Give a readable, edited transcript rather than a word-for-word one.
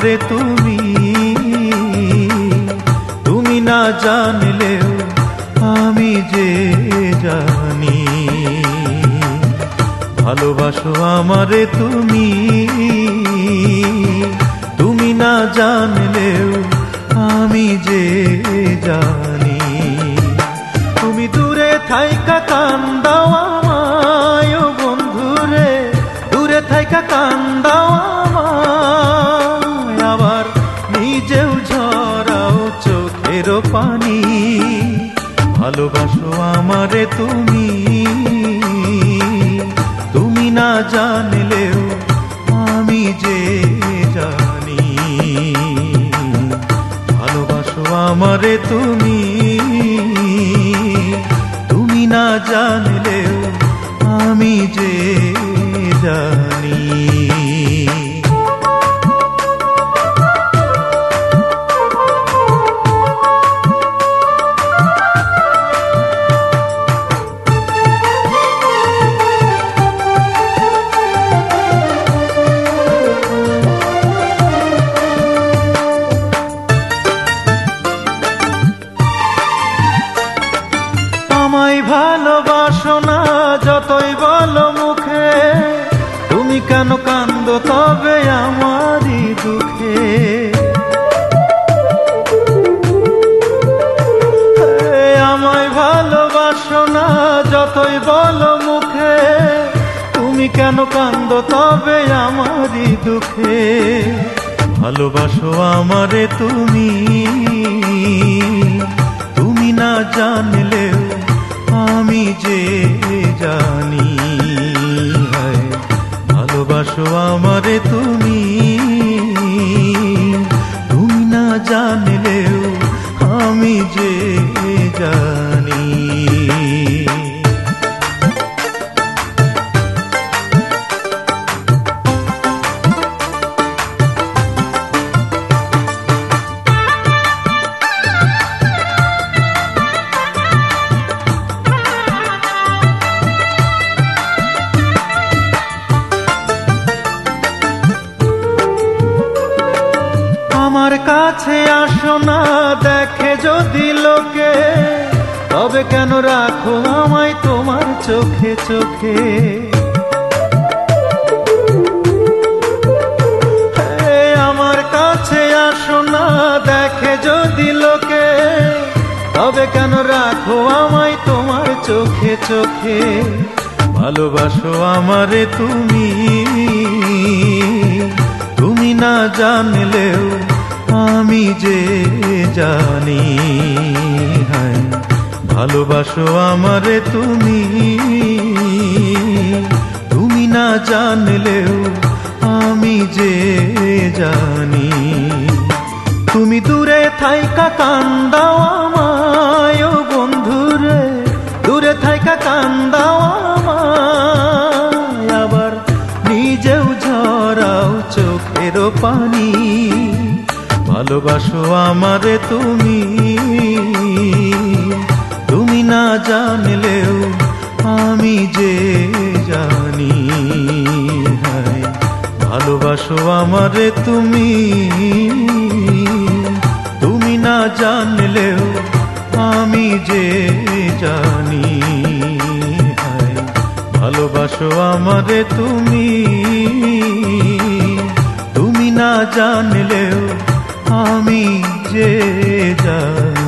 আমারে তুমি, তুমি না জানলেও আমি যে জানি। ভালোবাসো আমারে তুমি, তুমি না জানলেও আমি যে জানি। তুমি দূরে থাইকা কান্দাও আমায় ও বন্ধুরে, দূরে থাইকা কান্দাও আমায়, আবার নিজেও ঝরাও চোখের পানি। ভালোবাসো আমারে তুমি, তুমি না জানলেও আমি যে জানি। ভালোবাসো আমারে তুমি, তুমি না জানলেও আমি যে জানি। আমায় ভালোবাসো না যতই বলো মুখে, তুমি কেন কান্দো তবে আমারই দুঃখে। আমায় ভালোবাসো না যতই বলো মুখে, তুমি কেন কান্দো তবে আমারই দুঃখে। ভালোবাসো আমারে তুমি, তুমি না জানলেও আমি যে জানি। ভালোবাসো আমারে তুমি, তুমি না জানলেও আমি যে জানি। আমার কাছে আসো না দেখে যদি লোকে, তবে কেন রাখো আমায় তোমার চোখে চোখে। আমার কাছে আসো না দেখে যদি লোকে, তবে কেন রাখো আমায় তোমার চোখে চোখে। ভালোবাসো আমারে তুমি, তুমি না জানলেও আমি যে জানি। ভালোবাসো আমারে তুমি, তুমি না জানলেও আমি যে জানি। তুমি দূরে থাইকা কান্দাও আমায় ও বন্ধুরে, দূরে থাইকা কান্দাও আমায়, আবার নিজেও ঝরাও চোখের পানি। ভালোবাসো আমারে তুমি, তুমি না জানলেও আমি যে জানি। ভালোবাসো আমারে তুমি, তুমি না জানলেও আমি যে জানি। ভালোবাসো আমারে তুমি, তুমি না জানলেও আমি যে জানি।